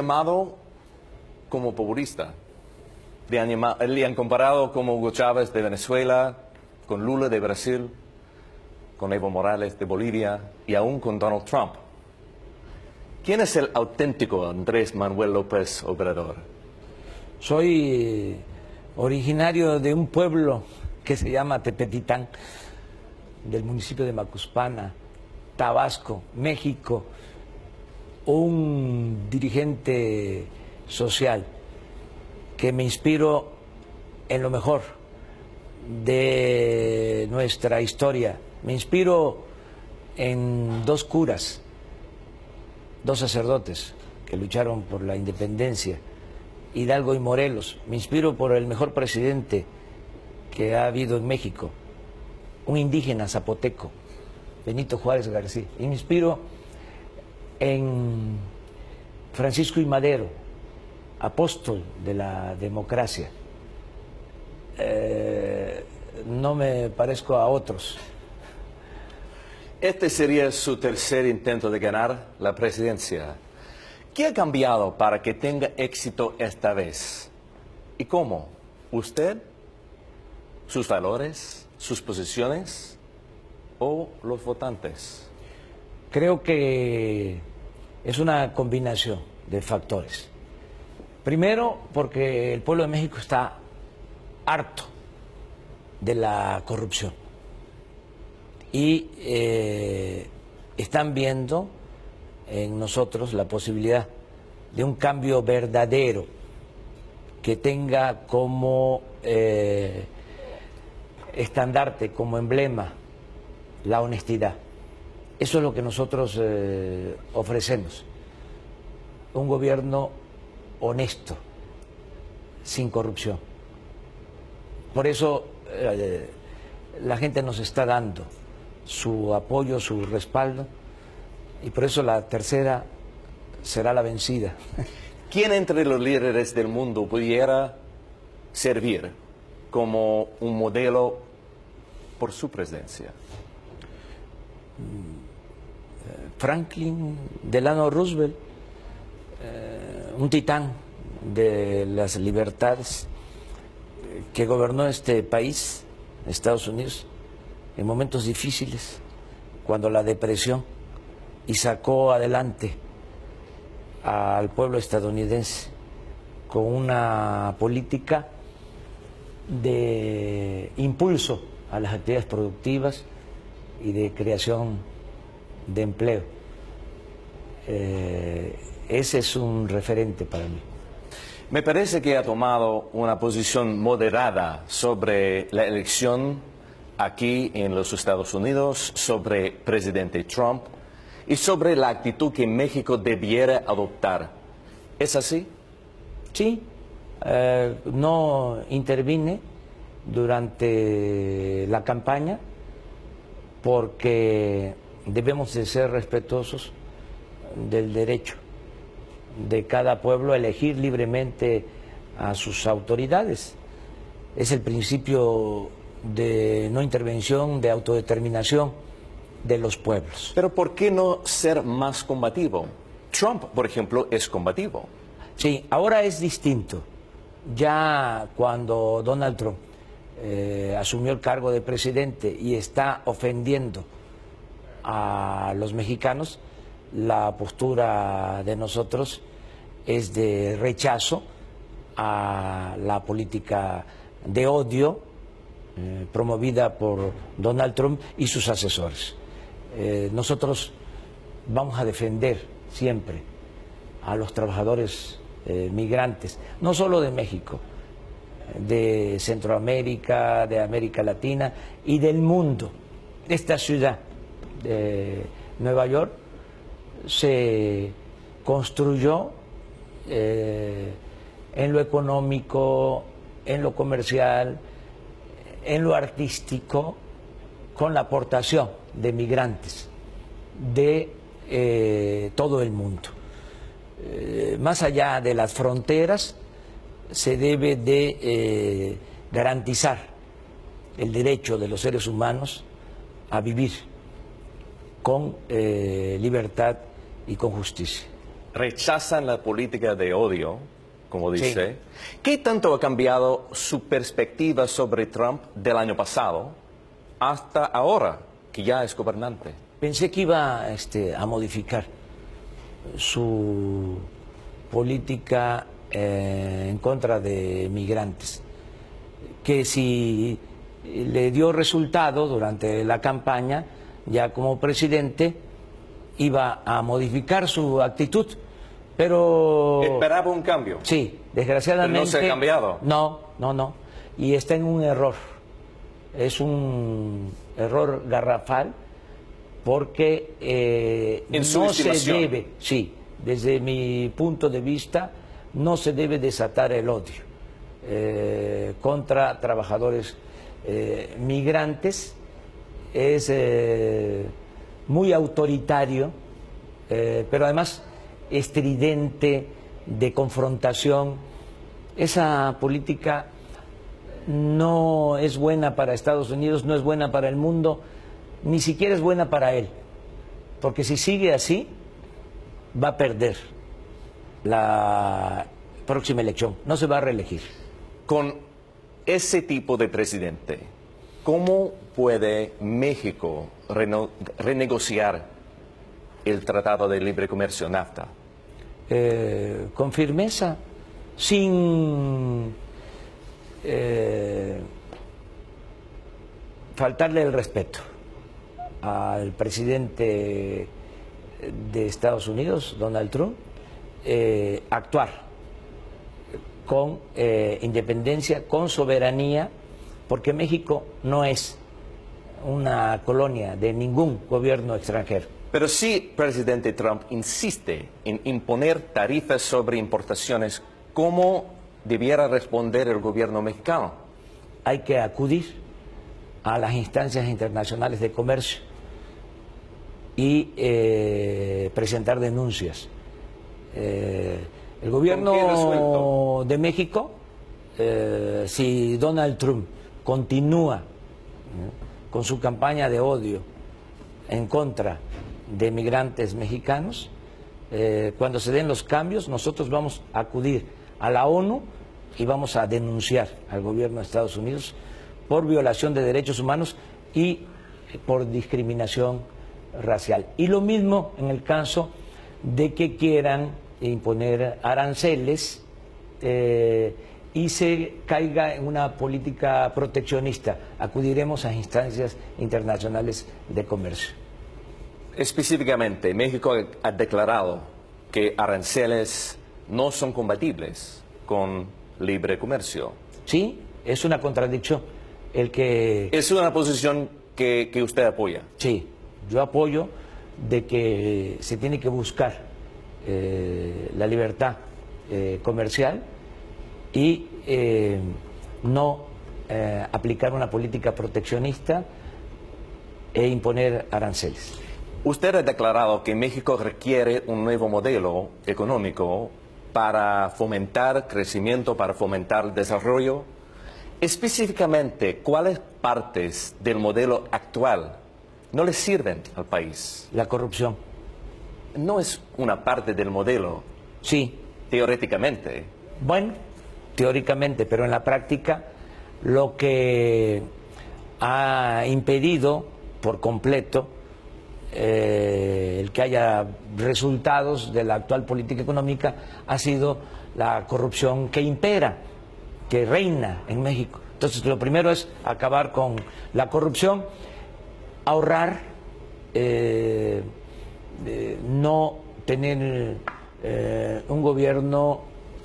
llamado como populista. Le han comparado como Hugo Chávez de Venezuela, con Lula de Brasil, con Evo Morales de Bolivia y aún con Donald Trump. ¿Quién es el auténtico Andrés Manuel López Obrador? Soy originario de un pueblo que se llama Tepetitán, del municipio de Macuspana, Tabasco, México, un dirigente social que me inspiró en lo mejor de nuestra historia. Me inspiro en dos curas, dos sacerdotes que lucharon por la independencia, Hidalgo y Morelos. Me inspiro por el mejor presidente que ha habido en México, un indígena zapoteco, Benito Juárez García. Y me inspiro en Francisco I. Madero, apóstol de la democracia. No me parezco a otros. Este sería su tercer intento de ganar la presidencia. ¿Qué ha cambiado para que tenga éxito esta vez? ¿Y cómo? ¿Usted? ¿Sus valores? ¿Sus posiciones? ¿O los votantes? Creo que es una combinación de factores. Primero, porque el pueblo de México está harto de la corrupción y están viendo en nosotros la posibilidad de un cambio verdadero que tenga como estandarte, como emblema, la honestidad. Eso es lo que nosotros ofrecemos, un gobierno honesto, sin corrupción. Por eso la gente nos está dando su apoyo, su respaldo, y por eso la tercera será la vencida. ¿Quién entre los líderes del mundo pudiera servir como un modelo por su presidencia? Franklin Delano Roosevelt, un titán de las libertades, que gobernó este país, Estados Unidos, en momentos difíciles, cuando la depresión, y sacó adelante al pueblo estadounidense con una política de impulso a las actividades productivas y de creación de empleo. Ese es un referente para mí. Me parece que ha tomado una posición moderada sobre la elección aquí en los Estados Unidos, sobre presidente Trump y sobre la actitud que México debiera adoptar. ¿Es así? Sí, no intervine durante la campaña porque debemos de ser respetuosos del derecho de cada pueblo a elegir libremente a sus autoridades. Es el principio de no intervención, de autodeterminación de los pueblos. Pero ¿por qué no ser más combativo? Trump, por ejemplo, es combativo. Sí, ahora es distinto. Ya cuando Donald Trump asumió el cargo de presidente y está ofendiendo a los mexicanos, la postura de nosotros es de rechazo a la política de odio promovida por Donald Trump y sus asesores. Nosotros vamos a defender siempre a los trabajadores migrantes, no solo de México, de Centroamérica, de América Latina y del mundo. Esta ciudad de Nueva York se construyó en lo económico, en lo comercial, en lo artístico, con la aportación de migrantes de todo el mundo. Más allá de las fronteras, se debe de garantizar el derecho de los seres humanos a vivir con libertad y con justicia. rechazan la política de odio, como dice. Sí. ¿Qué tanto ha cambiado su perspectiva sobre Trump del año pasado hasta ahora, que ya es gobernante? Pensé que iba a modificar su política en contra de migrantes, que si le dio resultado durante la campaña, ya como presidente, iba a modificar su actitud, pero... ¿Esperaba un cambio? Sí, desgraciadamente... ¿Pero no se ha cambiado? No, y está en un error, es un error garrafal, porque ¿En su no se estimación? debe, sí, desde mi punto de vista, no se debe desatar el odio contra trabajadores migrantes. Es muy autoritario, pero además estridente, de confrontación. Esa política no es buena para Estados Unidos, no es buena para el mundo, ni siquiera es buena para él, porque si sigue así va a perder la próxima elección, no se va a reelegir. Con ese tipo de presidente, ¿cómo puede México renegociar el Tratado de Libre Comercio, NAFTA? Con firmeza, sin faltarle el respeto al presidente de Estados Unidos, Donald Trump, actuar con independencia, con soberanía, porque México no es una colonia de ningún gobierno extranjero. Pero si presidente Trump insiste en imponer tarifas sobre importaciones, ¿cómo debiera responder el gobierno mexicano? Hay que acudir a las instancias internacionales de comercio y presentar denuncias. El gobierno de México, si Donald Trump continúa con su campaña de odio en contra de migrantes mexicanos, cuando se den los cambios, nosotros vamos a acudir a la ONU y vamos a denunciar al gobierno de Estados Unidos por violación de derechos humanos y por discriminación racial. Y lo mismo en el caso de que quieran imponer aranceles y se caiga en una política proteccionista. Acudiremos a instancias internacionales de comercio. Específicamente, México ha declarado que aranceles no son compatibles con libre comercio. Sí, es una contradicción. ¿Es una posición que usted apoya? Sí, yo apoyo de que se tiene que buscar la libertad comercial y no aplicar una política proteccionista e imponer aranceles. Usted ha declarado que México requiere un nuevo modelo económico para fomentar crecimiento, para fomentar desarrollo. Específicamente, ¿cuáles partes del modelo actual no le sirven al país? La corrupción. No es una parte del modelo. Sí. Teóricamente. Bueno, teóricamente, pero en la práctica lo que ha impedido por completo el que haya resultados de la actual política económica ha sido la corrupción que impera, que reina en México. Entonces, lo primero es acabar con la corrupción, ahorrar, no tener un gobierno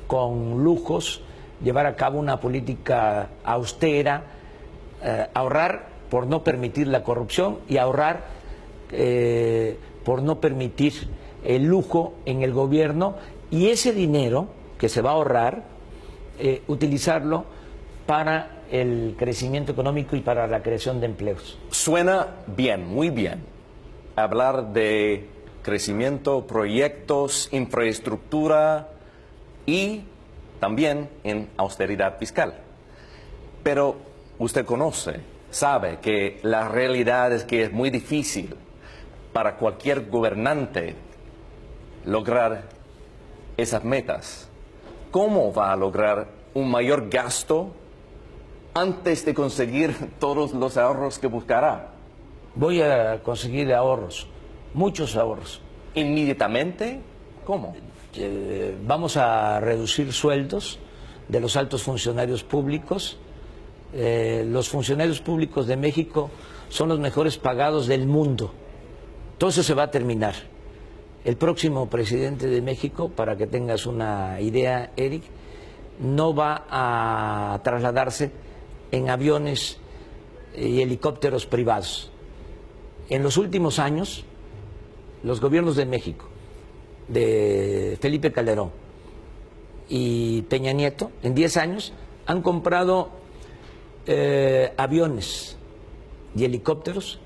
con lujos, llevar a cabo una política austera, ahorrar por no permitir la corrupción y ahorrar por no permitir el lujo en el gobierno, y ese dinero que se va a ahorrar, utilizarlo para el crecimiento económico y para la creación de empleos. Suena bien, muy bien, hablar de crecimiento, proyectos, infraestructura y también en austeridad fiscal. Pero usted conoce, sabe que la realidad es que es muy difícil para cualquier gobernante lograr esas metas, ¿cómo va a lograr un mayor gasto antes de conseguir todos los ahorros que buscará? Voy a conseguir ahorros, muchos ahorros. ¿Inmediatamente? ¿Cómo? Vamos a reducir sueldos de los altos funcionarios públicos. Los funcionarios públicos de México son los mejores pagados del mundo. Todo eso se va a terminar. El próximo presidente de México, para que tengas una idea, Eric, no va a trasladarse en aviones y helicópteros privados. En los últimos años, los gobiernos de México, de Felipe Calderón y Peña Nieto, en 10 años, han comprado aviones y helicópteros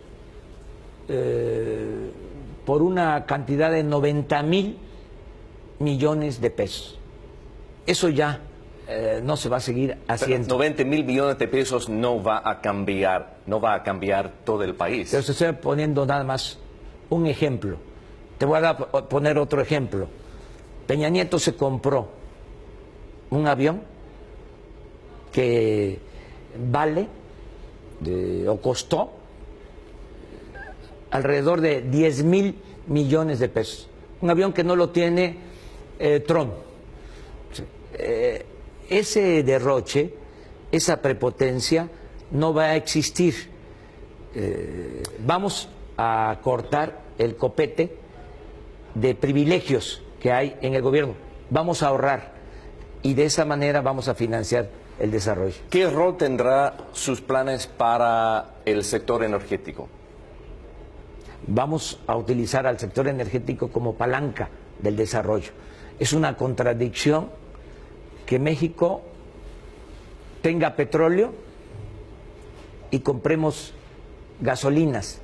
por una cantidad de 90,000 millones de pesos. Eso ya no se va a seguir haciendo. Pero 90,000 millones de pesos no va a cambiar todo el país. Pero te estoy poniendo nada más un ejemplo. Te voy a poner otro ejemplo. Peña Nieto se compró un avión que vale o costó alrededor de 10,000 millones de pesos. Un avión que no lo tiene Trump. Ese derroche, esa prepotencia no va a existir. Vamos a cortar el copete de privilegios que hay en el gobierno. Vamos a ahorrar y de esa manera vamos a financiar el desarrollo. ¿Qué rol tendrá sus planes para el sector energético? Vamos a utilizar al sector energético como palanca del desarrollo. Es una contradicción que México tenga petróleo y compremos gasolinas.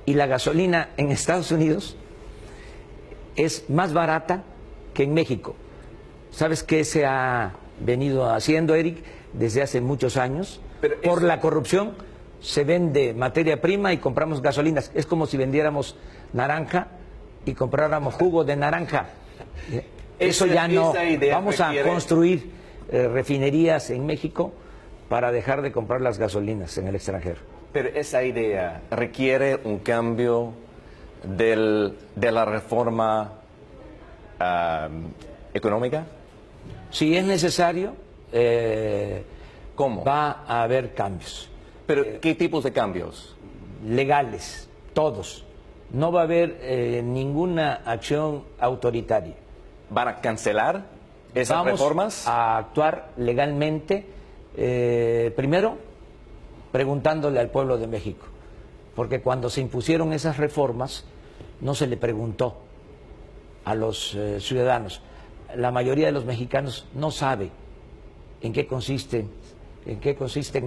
Y la gasolina en Estados Unidos es más barata que en México. ¿Sabes qué se ha venido haciendo, Eric, desde hace muchos años? Por la corrupción se vende materia prima y compramos gasolinas. Es como si vendiéramos naranja y compráramos jugo de naranja. Eso ya no. Vamos a construir refinerías en México para dejar de comprar las gasolinas en el extranjero. Pero esa idea requiere un cambio de la reforma económica. Si es necesario, ¿cómo? Va a haber cambios. ¿Pero qué tipos de cambios? Legales, todos. No va a haber ninguna acción autoritaria. ¿Van a cancelar esas reformas? Vamos a actuar legalmente, primero preguntándole al pueblo de México, porque cuando se impusieron esas reformas no se le preguntó a los ciudadanos. La mayoría de los mexicanos no sabe en qué consisten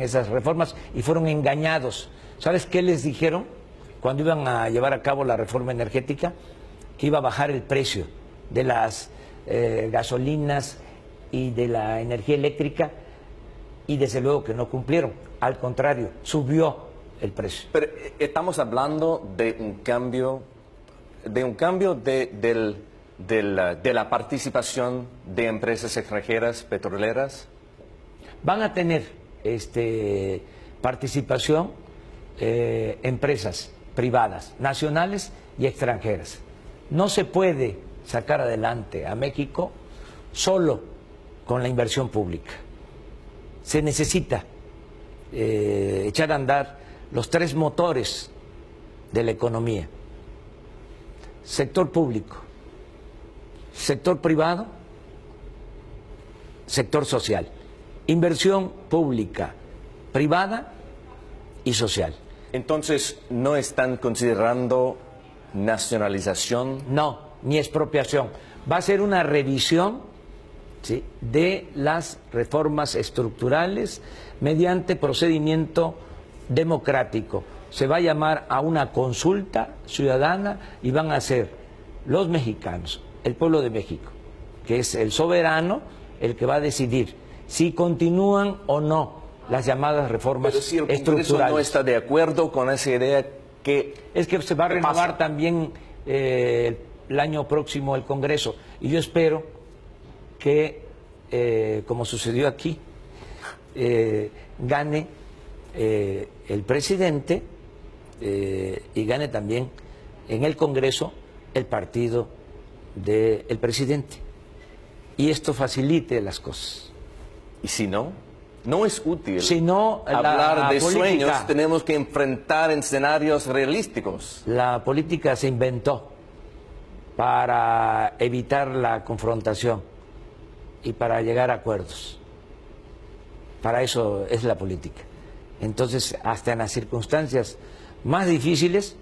esas reformas y fueron engañados. ¿Sabes qué les dijeron cuando iban a llevar a cabo la reforma energética? Que iba a bajar el precio de las gasolinas y de la energía eléctrica, y desde luego que no cumplieron. Al contrario, subió el precio. Pero estamos hablando de un cambio de la participación de empresas extranjeras petroleras. Van a tener participación empresas privadas, nacionales y extranjeras. No se puede sacar adelante a México solo con la inversión pública. Se necesita echar a andar los 3 motores de la economía: sector público, sector privado, sector social. Inversión pública, privada y social. Entonces, ¿no están considerando nacionalización? No, ni expropiación. Va a ser una revisión, ¿sí?, de las reformas estructurales mediante procedimiento democrático. Se va a llamar a una consulta ciudadana y van a ser los mexicanos, el pueblo de México, que es el soberano, el que va a decidir si continúan o no las llamadas reformas estructurales. Pero si el Congreso no está de acuerdo con esa idea, es que se va a renovar también el el año próximo el Congreso. Y yo espero que, como sucedió aquí, gane el presidente y gane también en el Congreso el partido del presidente. Y esto facilite las cosas. Y si no, no es útil Si no, hablar de política, sueños, tenemos que enfrentar escenarios realísticos. La política se inventó para evitar la confrontación y para llegar a acuerdos. Para eso es la política. Entonces, hasta en las circunstancias más difíciles,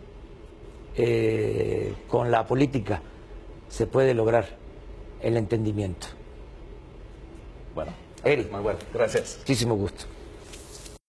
con la política se puede lograr el entendimiento. Bueno, Eric, Manuel, gracias. muchísimo gusto.